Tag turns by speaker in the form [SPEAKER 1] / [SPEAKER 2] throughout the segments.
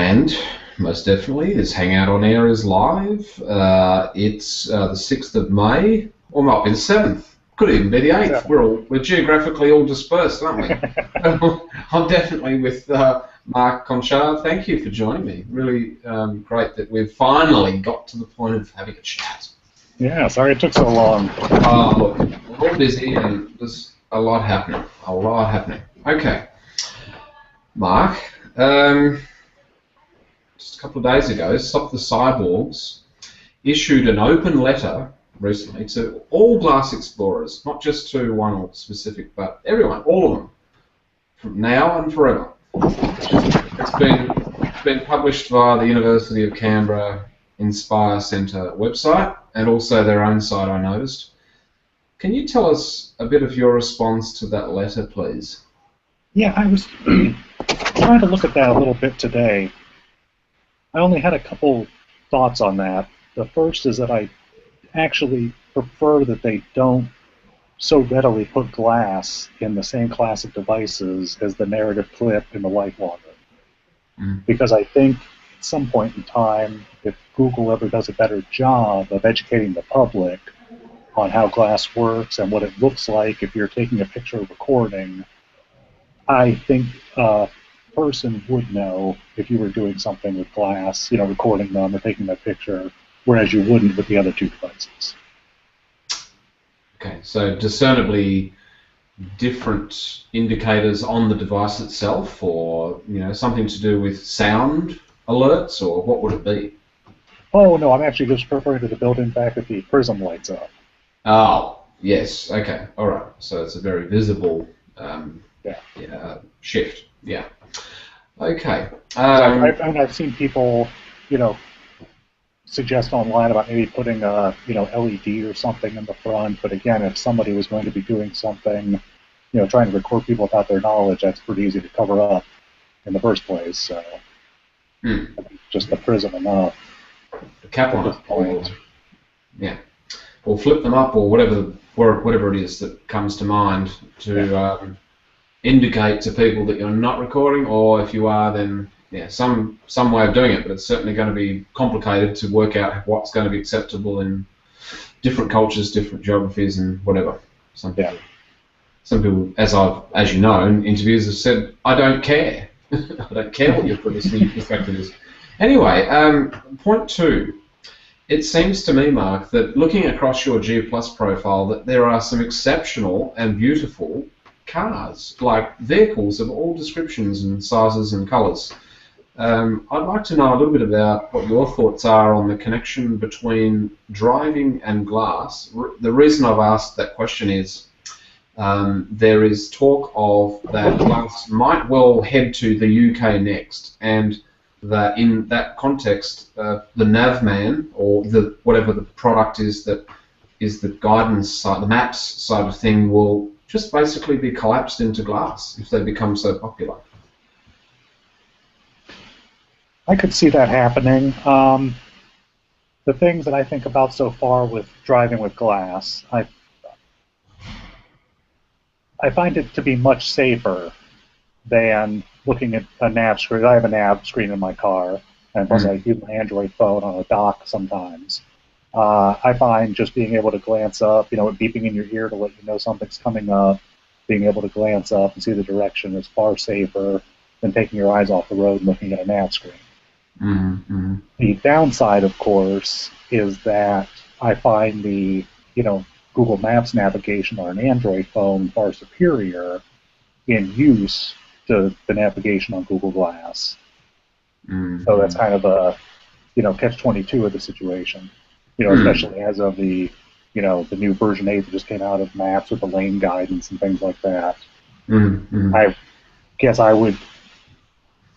[SPEAKER 1] And most definitely, this Hangout on Air is live. It's the 6th of May, or might be the 7th. Could even be the 8th. We're geographically all dispersed, aren't we? I'm definitely with Marc Konchar. Thank you for joining me. Really great that we've finally got to the point of having a chat.
[SPEAKER 2] Yeah, sorry it took so long.
[SPEAKER 1] Look, we're all busy and there's a lot happening. A lot happening. Okay. Marc, just a couple of days ago, Stop the Cyborgs issued an open letter recently to all glass explorers, not just to one specific, but everyone, all of them, from now and forever. It's been published via the University of Canberra Inspire Centre website and also their own site, I noticed. Can you tell us a bit of your response to that letter, please?
[SPEAKER 2] Yeah, I was trying to look at that a little bit today. I only had a couple thoughts on that. The first is that I actually prefer that they don't so readily put glass in the same class of devices as the narrative clip and the light logger. Because I think at some point in time, if Google ever does a better job of educating the public on how glass works and what it looks like if you're taking a picture or recording, I think a person would know if you were doing something with glass, you know, recording them or taking that picture, whereas you wouldn't with the other two devices.
[SPEAKER 1] Okay, so discernibly different indicators on the device itself, or something to do with sound alerts, or what would it be?
[SPEAKER 2] Oh no, I'm actually just referring to the built-in fact that the prism lights up.
[SPEAKER 1] Oh, yes. Okay. All right. So it's a very visible shift. Yeah. Okay.
[SPEAKER 2] I've seen people, suggest online about maybe putting a LED or something in the front. But again, if somebody was going to be doing something, trying to record people without their knowledge, that's pretty easy to cover up in the first place. So I think just the prism enough.
[SPEAKER 1] The cap on it. Or flip them up, or whatever it is that comes to mind to indicate to people that you're not recording, or if you are, then some way of doing it. But it's certainly going to be complicated to work out what's going to be acceptable in different cultures, different geographies, and whatever. Some people, as you know, in interviews have said, "I don't care. I don't care what your perspective is." Anyway, point 2. It seems to me, Marc, that looking across your G+ profile, that there are some exceptional and beautiful cars, like vehicles of all descriptions and sizes and colours. I'd like to know a little bit about what your thoughts are on the connection between driving and glass. The reason I've asked that question is there is talk of that glass might well head to the UK next, and that in that context, the navman, or whatever the product is that is the guidance side, the maps side of thing, will just basically be collapsed into glass if they become so popular.
[SPEAKER 2] I could see that happening. The things that I think about so far with driving with glass, I find it to be much safer than looking at a nav screen. I have a nav screen in my car, and plus I use my Android phone on a dock sometimes. I find just being able to glance up, it beeping in your ear to let you know something's coming up, being able to glance up and see the direction is far safer than taking your eyes off the road and looking at a nav screen. The downside, of course, is that I find the Google Maps navigation on an Android phone far superior in use to the navigation on Google Glass. So that's kind of a catch-22 of the situation. Especially as of the the new version 8 that just came out of Maps with the lane guidance and things like that. I guess I would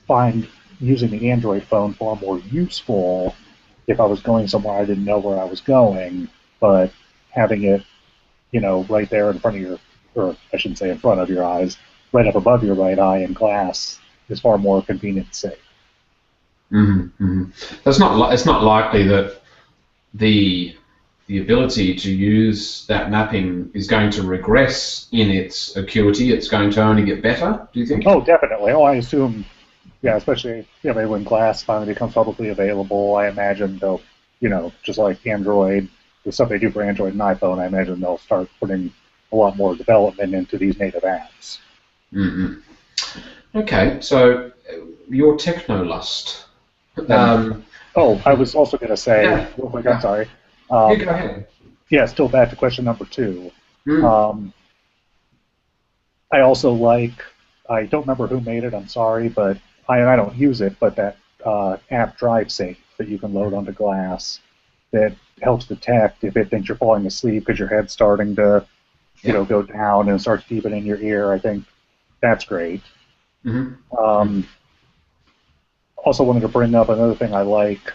[SPEAKER 2] find using the Android phone far more useful if I was going somewhere I didn't know where I was going, but having it, right there in front of your, or I shouldn't say in front of your eyes, right up above your right eye in glass is far more convenient and safe.
[SPEAKER 1] It's not likely that the ability to use that mapping is going to regress in its acuity. It's going to only get better, do you think?
[SPEAKER 2] Oh, definitely. Oh, I assume Yeah, especially maybe when Glass finally becomes publicly available, I imagine they'll, just like Android, the stuff they do for Android and iPhone, I imagine they'll start putting a lot more development into these native apps.
[SPEAKER 1] Mm-hmm. Okay, so your techno-lust.
[SPEAKER 2] And
[SPEAKER 1] Um,
[SPEAKER 2] oh, I was also going to say,
[SPEAKER 1] yeah,
[SPEAKER 2] real quick, I'm
[SPEAKER 1] yeah.
[SPEAKER 2] sorry.
[SPEAKER 1] You go
[SPEAKER 2] Um,
[SPEAKER 1] ahead.
[SPEAKER 2] yeah, still back to question number two.
[SPEAKER 1] Mm.
[SPEAKER 2] Um, I also like, I don't remember who made it, I'm sorry, but I don't use it, but that app Drive Safe that you can load onto Glass that helps detect if it thinks you're falling asleep because your head's starting to,
[SPEAKER 1] Yeah.
[SPEAKER 2] go down and starts beeping in your ear. I think that's great.
[SPEAKER 1] Mm-hmm.
[SPEAKER 2] Um, Also wanted to bring up another thing I like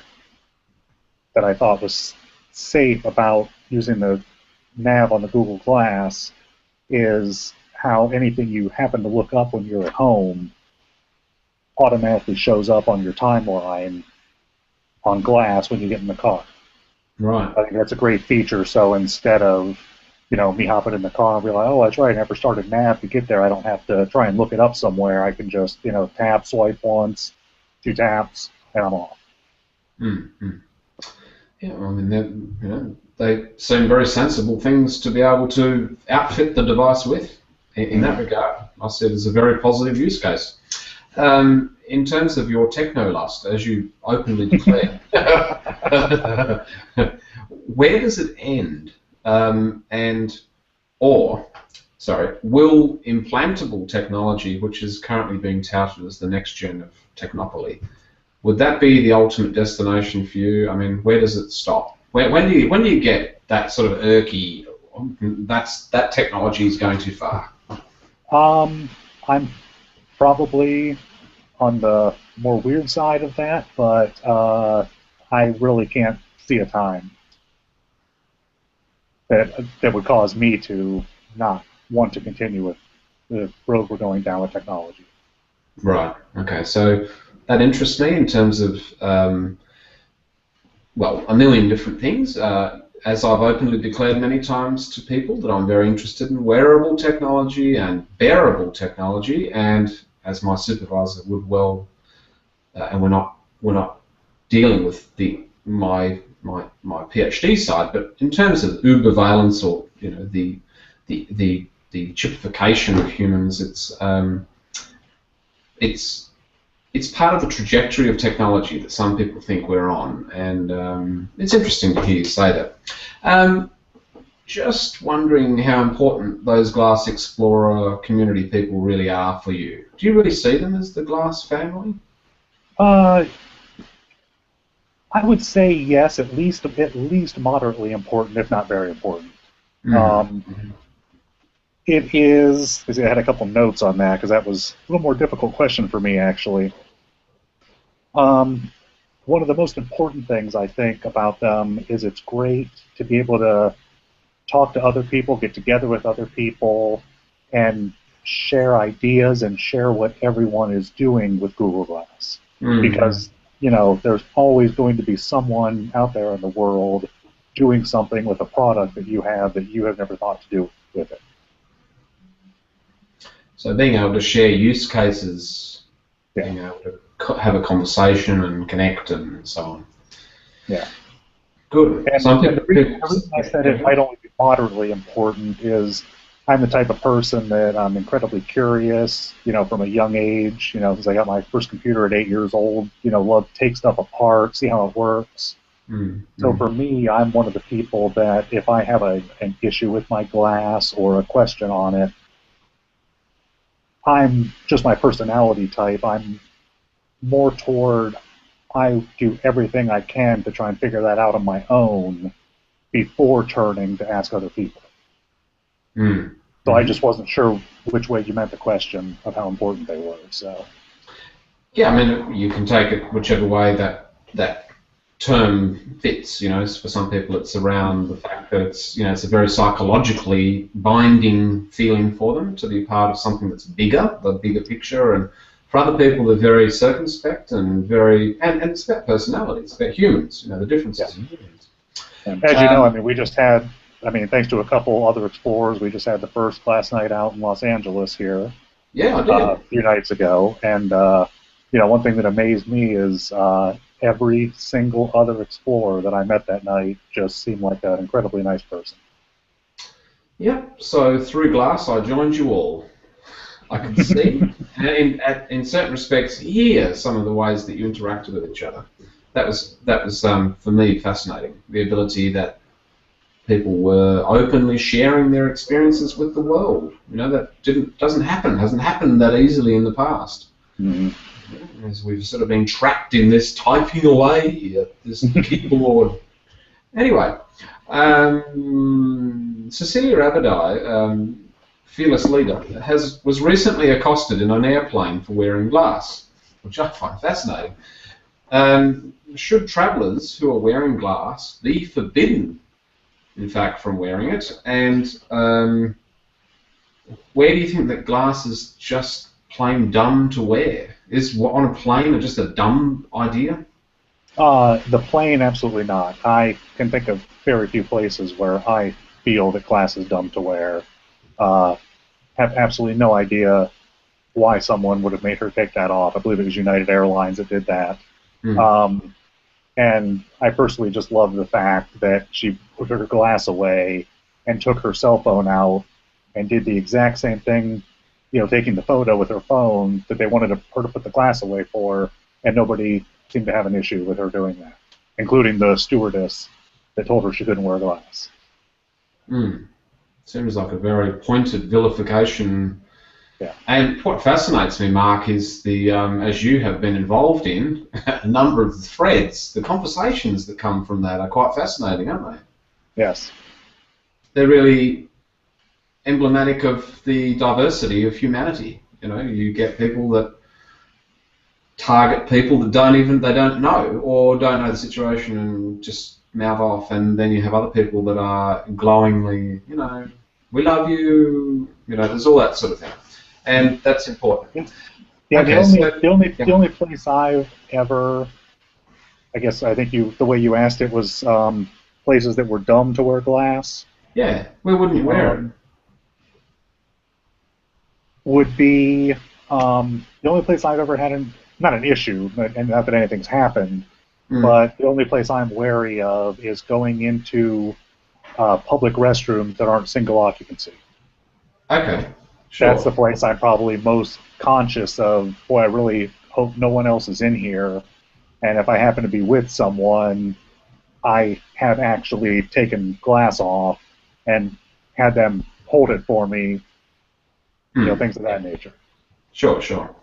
[SPEAKER 2] that I thought was safe about using the nav on the Google Glass is how anything you happen to look up when you're at home automatically shows up on your timeline on Glass when you get in the car.
[SPEAKER 1] Right.
[SPEAKER 2] I think that's a great feature. So instead of me hopping in the car and realize, oh, that's right, I never started nav to get there. I don't have to try and look it up somewhere. I can just tap, swipe once, two taps, and I'm off.
[SPEAKER 1] Mm-hmm. Yeah, well, I mean, they seem very sensible things to be able to outfit the device with. In that regard, I see it as a very positive use case. In terms of your techno lust, as you openly declare, where does it end? Will implantable technology, which is currently being touted as the next gen of technopoly, would that be the ultimate destination for you? I mean, where does it stop? When do you get that sort of irky? That technology is going too far.
[SPEAKER 2] I'm probably on the more weird side of that, but I really can't see a time that would cause me to not want to continue with the road we're going down with technology.
[SPEAKER 1] Right. Okay. So that interests me in terms of a million different things. As I've openly declared many times to people that I'm very interested in wearable technology and bearable technology, and as my supervisor would and we're not dealing with my PhD side, but in terms of ubervalence or the chipification of humans, it's part of the trajectory of technology that some people think we're on, and it's interesting to hear you say that. Just wondering how important those Glass Explorer community people really are for you. Do you really see them as the Glass family?
[SPEAKER 2] Uh, I would say yes, at least moderately important, if not very important. Um,
[SPEAKER 1] Mm-hmm.
[SPEAKER 2] it is. I had a couple notes on that because that was a little more difficult question for me actually. Um, One of the most important things I think about them is it's great to be able to talk to other people, get together with other people, and share ideas and share what everyone is doing with Google Glass.
[SPEAKER 1] Mm-hmm.
[SPEAKER 2] Because, there's always going to be someone out there in the world doing something with a product that you have never thought to do with it.
[SPEAKER 1] So being able to share use cases,
[SPEAKER 2] Yeah.
[SPEAKER 1] being able to have a conversation and connect and so on.
[SPEAKER 2] Yeah.
[SPEAKER 1] Good.
[SPEAKER 2] And,
[SPEAKER 1] Some
[SPEAKER 2] and
[SPEAKER 1] people.
[SPEAKER 2] the reason I said it might only be moderately important is I'm the type of person that I'm incredibly curious, from a young age, because I got my first computer at 8 years old, love to take stuff apart, see how it works. So for me, I'm one of the people that if I have an issue with my glass or a question on it, I'm just my personality type. I'm more toward I do everything I can to try and figure that out on my own before turning to ask other people. So I just wasn't sure which way you meant the question of how important they were. So
[SPEAKER 1] Yeah, I mean, you can take it whichever way that term fits. For some people, it's around the fact that it's a very psychologically binding feeling for them to be part of something that's bigger, the bigger picture, and for other people, they're very circumspect and and it's about personalities, it's about humans. The differences in humans.
[SPEAKER 2] and as you know, I mean, we just had, thanks to a couple other explorers, we just had the first Glass night out in Los Angeles here
[SPEAKER 1] Yeah, I
[SPEAKER 2] a
[SPEAKER 1] did.
[SPEAKER 2] few nights ago, and one thing that amazed me is every single other explorer that I met that night just seemed like an incredibly nice person.
[SPEAKER 1] Yep. So through glass, I joined you all. I could see, and in certain respects, hear some of the ways that you interacted with each other. That was for me fascinating. The ability that people were openly sharing their experiences with the world. That doesn't happen. Hasn't happened that easily in the past.
[SPEAKER 2] Mm-hmm.
[SPEAKER 1] As we've sort of been trapped in this typing away at this keyboard. Anyway, Cecilia Abadai, fearless leader, was recently accosted in an airplane for wearing glass, which I find fascinating. Should travellers who are wearing glass be forbidden, in fact, from wearing it? And where do you think that glass is just plain dumb to wear? Is on a plane just a dumb idea?
[SPEAKER 2] The plane, absolutely not. I can think of very few places where I feel that glass is dumb to wear. Have absolutely no idea why someone would have made her take that off. I believe it was United Airlines that did that.
[SPEAKER 1] Mm.
[SPEAKER 2] And I personally just love the fact that she put her glass away and took her cell phone out and did the exact same thing, taking the photo with her phone that they wanted her to put the glass away for, and nobody seemed to have an issue with her doing that, including the stewardess that told her she couldn't wear glass.
[SPEAKER 1] Seems like a very pointed vilification.
[SPEAKER 2] Yeah.
[SPEAKER 1] And what fascinates me, Mark, is the as you have been involved in a number of the threads, the conversations that come from that are quite fascinating, aren't they?
[SPEAKER 2] Yes.
[SPEAKER 1] They're really emblematic of the diversity of humanity. You get people that target people that they don't know or don't know the situation and just mouth off, and then you have other people that are glowingly, we love you, there's all that sort of thing, and that's important.
[SPEAKER 2] Yeah,
[SPEAKER 1] okay,
[SPEAKER 2] the only place I've ever, I think the way you asked it was places that were dumb to wear glass.
[SPEAKER 1] Yeah, where wouldn't you wear it?
[SPEAKER 2] Would be the only place I've ever had not an issue, and not that anything's happened, but the only place I'm wary of is going into public restrooms that aren't single occupancy.
[SPEAKER 1] Okay, sure.
[SPEAKER 2] That's the place I'm probably most conscious of. Boy, I really hope no one else is in here, and if I happen to be with someone, I have actually taken glass off and had them hold it for me, things of that nature.
[SPEAKER 1] Sure.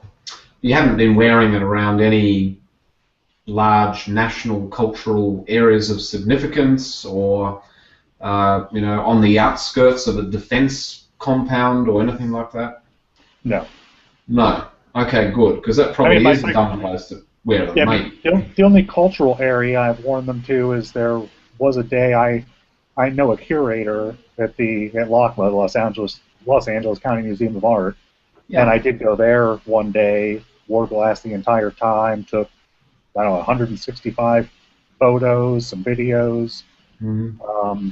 [SPEAKER 1] You haven't been wearing it around any large national cultural areas of significance, or on the outskirts of a defence compound or anything like that?
[SPEAKER 2] No.
[SPEAKER 1] Okay, good, because that probably is a dumb place to wear them.
[SPEAKER 2] Yeah, the only cultural area I've worn them to is there was a day I know a curator at LACMA, Los Angeles County Museum of Art, and I did go there one day, wore glass the entire time, took 165 photos, some videos.
[SPEAKER 1] Mm-hmm.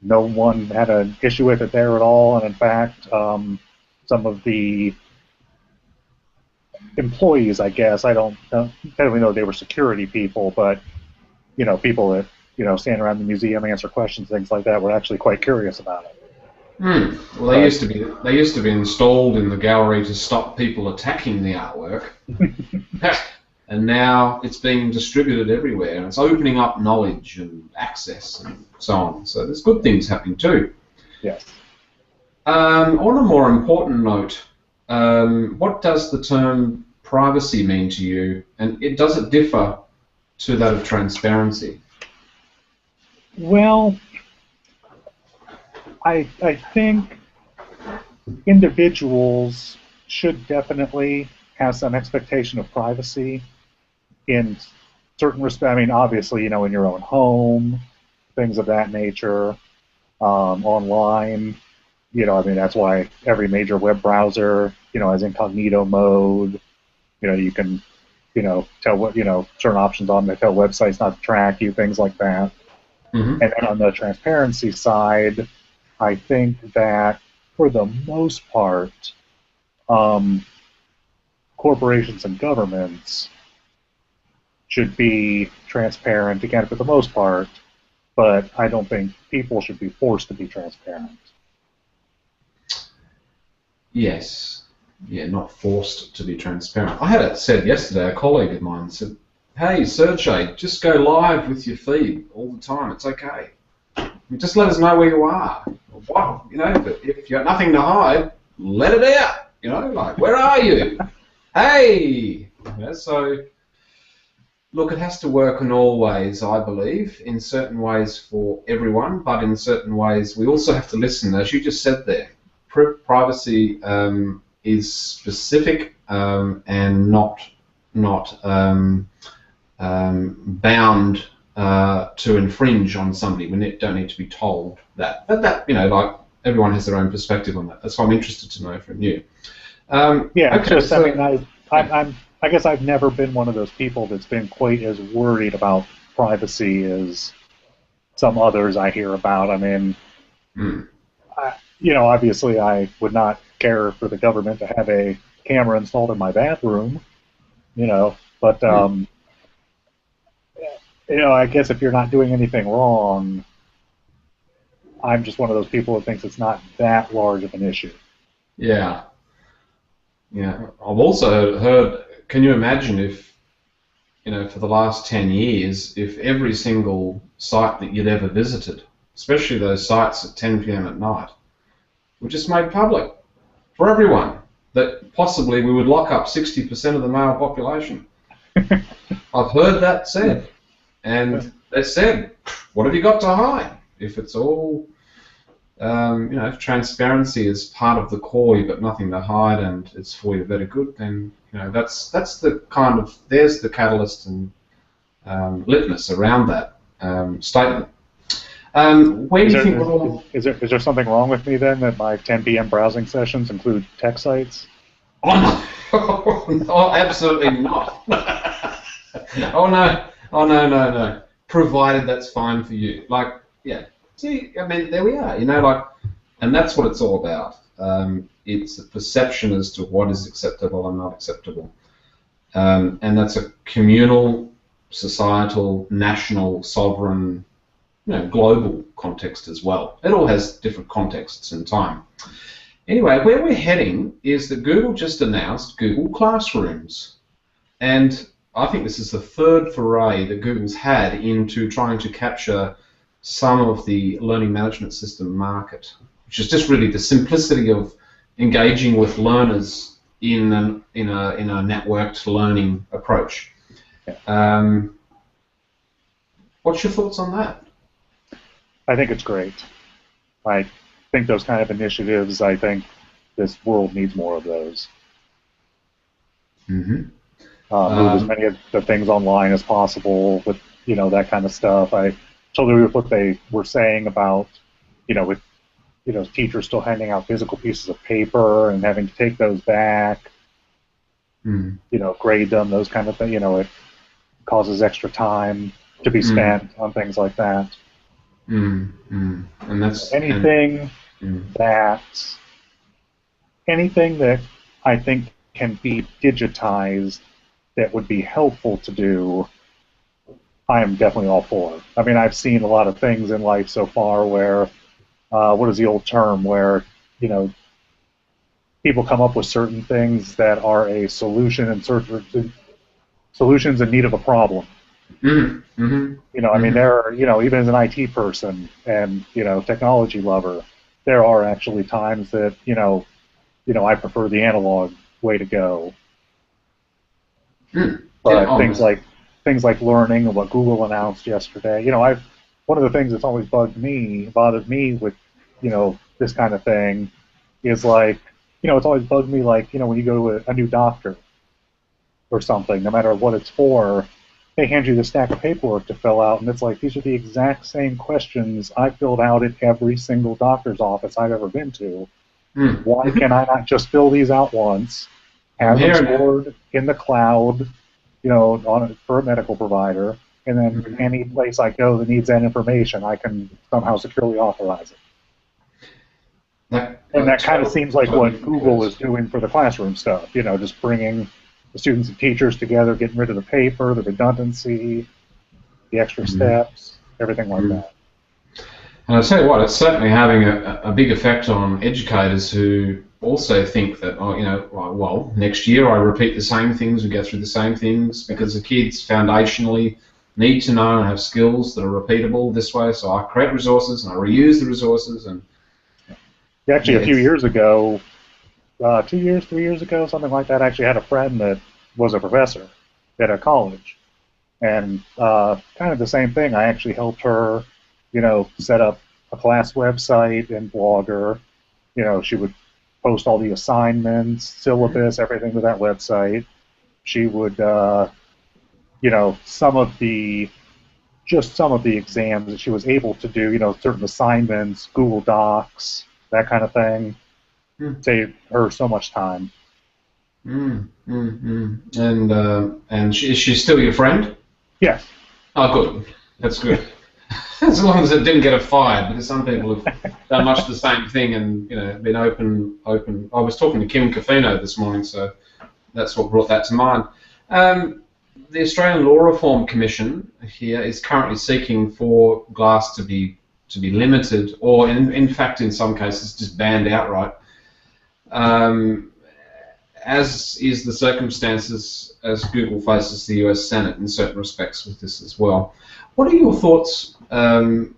[SPEAKER 2] No one had an issue with it there at all, and in fact, some of the employees, I guess, I don't really know they were security people, but people that stand around the museum, answer questions, things like that, were actually quite curious about it.
[SPEAKER 1] Well, they used to be installed in the gallery to stop people attacking the artwork, and now it's being distributed everywhere, and it's opening up knowledge and access and so on. So there's good things happening too.
[SPEAKER 2] Yes.
[SPEAKER 1] On a more important note, what does the term privacy mean to you, and does it differ to that of transparency?
[SPEAKER 2] Well, I think individuals should definitely have some expectation of privacy in certain respects. I mean, obviously, in your own home, things of that nature, online. That's why every major web browser, has incognito mode. You can, tell what, certain options on to tell websites not to track you, things like that.
[SPEAKER 1] Mm-hmm.
[SPEAKER 2] And then on the transparency side, I think that for the most part, corporations and governments should be transparent, again, for the most part, but I don't think people should be forced to be transparent.
[SPEAKER 1] Yes. Yeah, not forced to be transparent. I had it said yesterday, a colleague of mine said, hey, Sergey, just go live with your feed all the time. It's okay. Just let us know where you are. Wow, you know, if you got nothing to hide, let it out. You know, like, where are you? Hey! You know, so, look, it has to work in all ways, I believe, in certain ways for everyone, but in certain ways we also have to listen, as you just said there. Privacy is specific and not bound to infringe on somebody. We don't need to be told that. But that, you know, like, everyone has their own perspective on that. That's why I'm interested to know from you.
[SPEAKER 2] Yeah,
[SPEAKER 1] okay,
[SPEAKER 2] just,
[SPEAKER 1] so,
[SPEAKER 2] I guess I've never been one of those people that's been quite as worried about privacy as some others I hear about. I mean, you know, obviously I would not care for the government to have a camera installed in my bathroom, you know, but, you know, I guess if you're not doing anything wrong, I'm just one of those people that thinks it's not that large of an issue.
[SPEAKER 1] yeah. Yeah. I've also heard, can you imagine if, you know, for the last 10 years, if every single site that you'd ever visited, especially those sites at 10 p.m. at night, were just made public for everyone, that possibly we would lock up 60% of the male population. I've heard that said. And they said, what have you got to hide? If it's all, you know, if transparency is part of the core, you've got nothing to hide and it's for your better good, then, you know, that's the kind of, there's the catalyst and litmus around that statement. Where do you think we're all...
[SPEAKER 2] Is there something wrong with me then that my 10 p.m. browsing sessions include tech sites?
[SPEAKER 1] Oh, no. Oh, absolutely not. Oh, no. Oh, no. Provided that's fine for you. Like, yeah. See, I mean, there we are, you know, like, and that's what it's all about. It's a perception as to what is acceptable and not acceptable. And that's a communal, societal, national, sovereign, you know, global context as well. It all has different contexts in time. Anyway, where we're heading is that Google just announced Google Classrooms. And I think this is the third foray that Google's had into trying to capture some of the learning management system market, which is just really the simplicity of engaging with learners in a networked learning approach. What's your thoughts on that?
[SPEAKER 2] I think it's great. I think those kind of initiatives, I think this world needs more of those.
[SPEAKER 1] Mm-hmm.
[SPEAKER 2] Move as many of the things online as possible with, you know, that kind of stuff. I totally agree with what they were saying about, you know, with, you know, teachers still handing out physical pieces of paper and having to take those back, you know, grade them, those kind of things. You know, it causes extra time to be spent on things like that.
[SPEAKER 1] And that's
[SPEAKER 2] anything that I think can be digitized that would be helpful to do, I am definitely all for. I mean, I've seen a lot of things in life so far where, what is the old term, where, you know, people come up with certain things that are a solution and solutions in need of a problem. You know, I mean, there are, you know, even as an IT person and, you know, technology lover, there are actually times that, you know, I prefer the analog way to go. But things like learning and what Google announced yesterday, you know, one of the things that's always bothered me with, you know, this kind of thing is like, you know, it's always bugged me like, you know, when you go to a new doctor or something, no matter what it's for, they hand you this stack of paperwork to fill out, and it's like, these are the exact same questions I filled out at every single doctor's office I've ever been to. Why can I not just fill these out once, have them stored in the cloud, you know, for a medical provider, and then any place I go that needs that information, I can somehow securely authorize it. And that kind of seems like what Google is doing for the classroom stuff, you know, just bringing the students and teachers together, getting rid of the paper, the redundancy, the extra steps, everything like that.
[SPEAKER 1] And I'll tell you what, it's certainly having a big effect on educators who also think that, oh, you know, well, next year I repeat the same things, we go through the same things, because the kids foundationally need to know and have skills that are repeatable this way, so I create resources and I reuse the resources. And
[SPEAKER 2] actually, a few years ago, 2 years, 3 years ago, something like that, I actually had a friend that was a professor at a college. And kind of the same thing. I actually helped her, you know, set up a class website and Blogger. You know, she would post all the assignments, syllabus, everything to that website. She would, you know, some of the exams that she was able to do, you know, certain assignments, Google Docs, that kind of thing, saved her so much time.
[SPEAKER 1] And is she still your friend?
[SPEAKER 2] Yes.
[SPEAKER 1] Oh, good. That's good. As long as it didn't get her fired, because some people have done much the same thing and, you know, been open. I was talking to Kim Cafino this morning, so that's what brought that to mind. The Australian Law Reform Commission here is currently seeking for glass to be limited, or in fact, in some cases, just banned outright. As is the circumstances as Google faces the US Senate in certain respects with this as well. What are your thoughts on,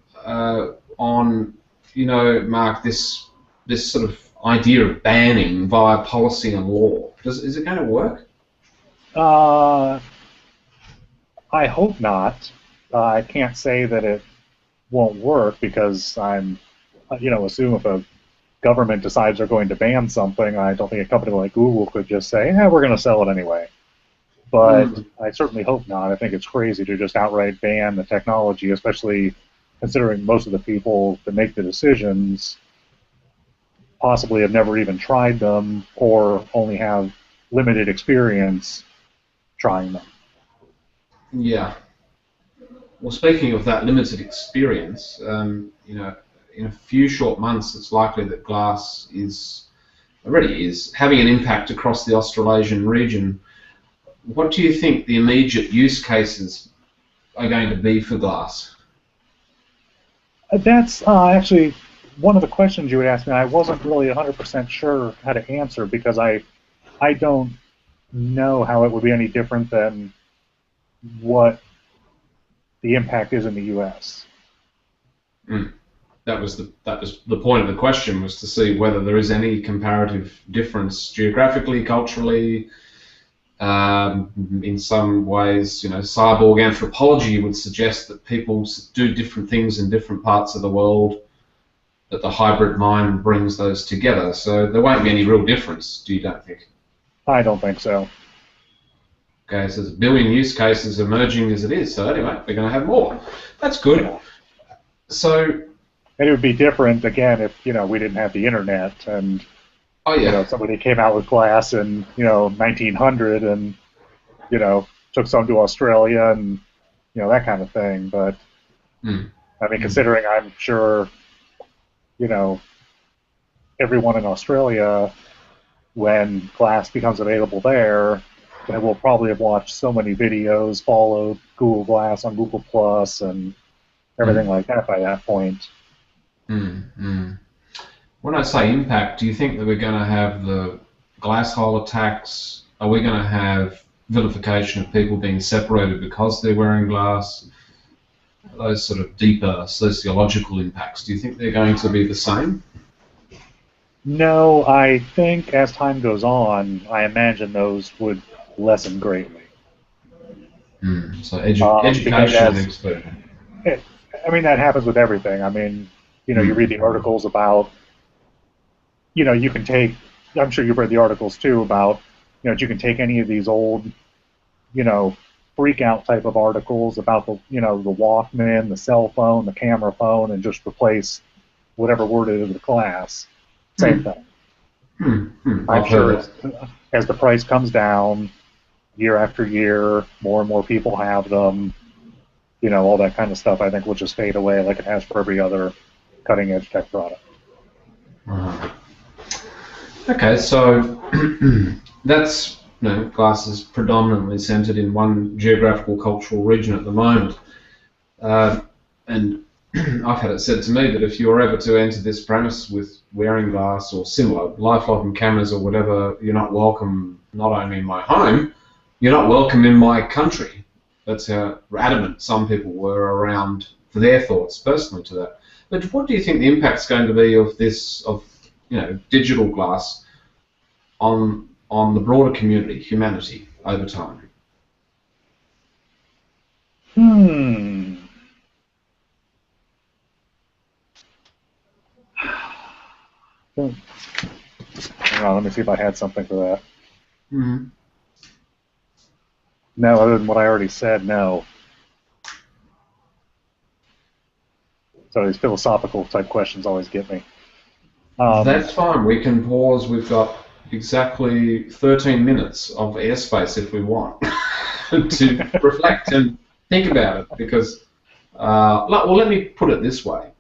[SPEAKER 1] you know, Mark, this sort of idea of banning via policy and law? Is it going to work?
[SPEAKER 2] I hope not. I can't say that it won't work because I'm, you know, assume if a government decides they're going to ban something, I don't think a company like Google could just say, yeah, we're going to sell it anyway. But I certainly hope not. I think it's crazy to just outright ban the technology, especially considering most of the people that make the decisions possibly have never even tried them or only have limited experience trying them.
[SPEAKER 1] Yeah. Well, speaking of that limited experience, you know, in a few short months, it's likely that glass already is having an impact across the Australasian region. What do you think the immediate use cases are going to be for glass?
[SPEAKER 2] That's actually one of the questions you would ask me. I wasn't really 100% sure how to answer because I don't know how it would be any different than what the impact is in the U.S.
[SPEAKER 1] That was the point of the question, was to see whether there is any comparative difference geographically, culturally. In some ways, you know, cyborg anthropology would suggest that people do different things in different parts of the world, that the hybrid mind brings those together. So there won't be any real difference, you don't think?
[SPEAKER 2] I don't think so.
[SPEAKER 1] Okay, so there's a billion use cases emerging as it is, so anyway, we're going to have more. That's good.
[SPEAKER 2] Yeah.
[SPEAKER 1] So...
[SPEAKER 2] And it would be different, again, if, you know, we didn't have the internet and,
[SPEAKER 1] oh, yeah.
[SPEAKER 2] you know, somebody came out with glass in, you know, 1900 and, you know, took some to Australia and, you know, that kind of thing. But, I mean, considering I'm sure, you know, everyone in Australia, when glass becomes available there, they will probably have watched so many videos, followed Google Glass on Google Plus and everything like that by that point.
[SPEAKER 1] When I say impact, do you think that we're going to have the glass hole attacks? Are we going to have vilification of people being separated because they're wearing glass? Those sort of deeper sociological impacts, do you think they're going to be the same?
[SPEAKER 2] No, I think as time goes on, I imagine those would lessen greatly.
[SPEAKER 1] So education and exposure.
[SPEAKER 2] I mean, that happens with everything. I mean, you know, you read the articles about, you know, you can take, I'm sure you've read the articles too about, you know, you can take any of these old, you know, freak out type of articles about the, you know, the Walkman, the cell phone, the camera phone, and just replace whatever word it is with glass. Same thing. I'm sure as the price comes down, year after year, more and more people have them, you know, all that kind of stuff, I think will just fade away like it has for every other cutting-edge tech product.
[SPEAKER 1] Okay, so that's glass is predominantly centred in one geographical cultural region at the moment. And I've had it said to me that if you're ever to enter this premise with wearing glass or similar lifelocking cameras or whatever, you're not welcome not only in my home, you're not welcome in my country. That's how adamant some people were around for their thoughts personally to that. But what do you think the impact's going to be of this, of digital glass on the broader community, humanity, over time?
[SPEAKER 2] Hang on, let me see if I had something for that.
[SPEAKER 1] Mm-hmm.
[SPEAKER 2] No, other than what I already said, no. So these philosophical type questions always get me.
[SPEAKER 1] That's fine. We can pause. We've got exactly 13 minutes of airspace if we want to reflect and think about it. Because, well, let me put it this way.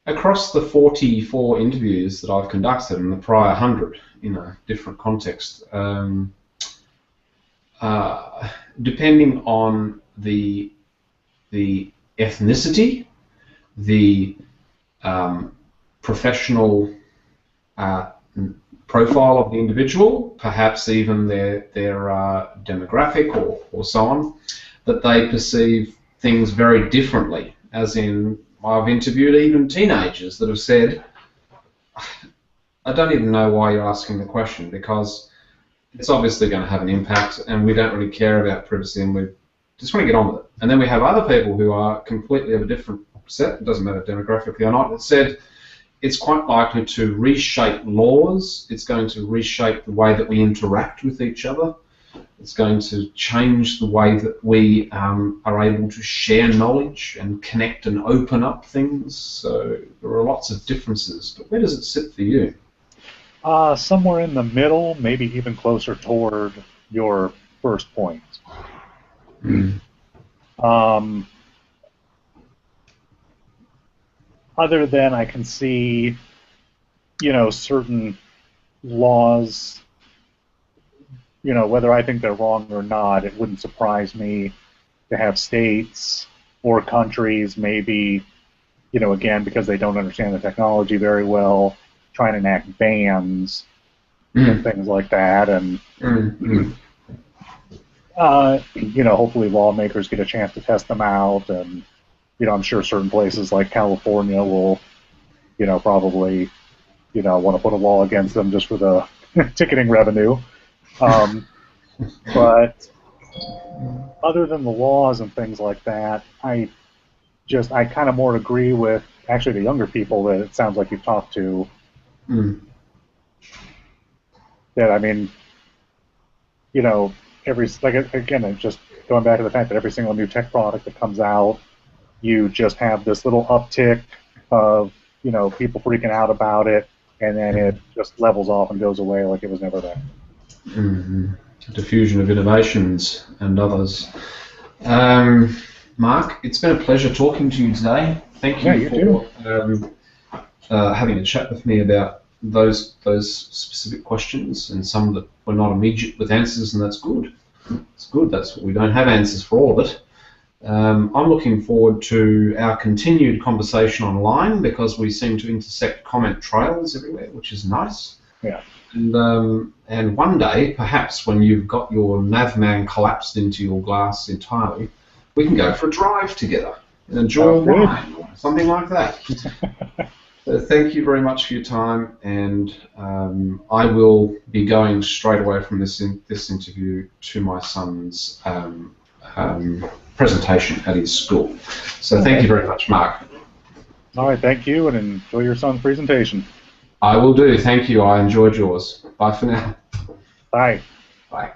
[SPEAKER 1] Across the 44 interviews that I've conducted and the prior 100 in a different context, depending on the ethnicity, the professional profile of the individual, perhaps even their demographic or so on, that they perceive things very differently. As in, I've interviewed even teenagers that have said, I don't even know why you're asking the question, because it's obviously going to have an impact and we don't really care about privacy and we just want to get on with it. And then we have other people who are completely of a different set, it doesn't matter demographically or not, that said it's quite likely to reshape laws, it's going to reshape the way that we interact with each other, it's going to change the way that we are able to share knowledge and connect and open up things. So there are lots of differences, but where does it sit for you?
[SPEAKER 2] Somewhere in the middle, maybe even closer toward your first point. Other than I can see, certain laws, whether I think they're wrong or not, it wouldn't surprise me to have states or countries maybe, again, because they don't understand the technology very well, trying to enact bans and things like that, and hopefully lawmakers get a chance to test them out, and I'm sure certain places like California will, probably, want to put a law against them just for the ticketing revenue. But other than the laws and things like that, I kind of more agree with actually the younger people that it sounds like you've talked to. That, I mean, again, just going back to the fact that every single new tech product that comes out, you just have this little uptick of, people freaking out about it, and then it just levels off and goes away like it was never there.
[SPEAKER 1] Diffusion of innovations and others. Mark, it's been a pleasure talking to you today. Thank you for having a chat with me about those specific questions, and some that were not immediate with answers, and that's good. It's good. That's what we don't have answers for all of it. I'm looking forward to our continued conversation online, because we seem to intersect comment trails everywhere, which is nice.
[SPEAKER 2] Yeah.
[SPEAKER 1] And one day, perhaps when you've got your Navman collapsed into your glass entirely, we can go for a drive together and enjoy a wine or something like that. So thank you very much for your time, and I will be going straight away from this interview to my son's presentation at his school. So thank you very much, Mark.
[SPEAKER 2] All right, thank you, and enjoy your son's presentation.
[SPEAKER 1] I will do. Thank you. I enjoyed yours. Bye for now.
[SPEAKER 2] Bye.
[SPEAKER 1] Bye.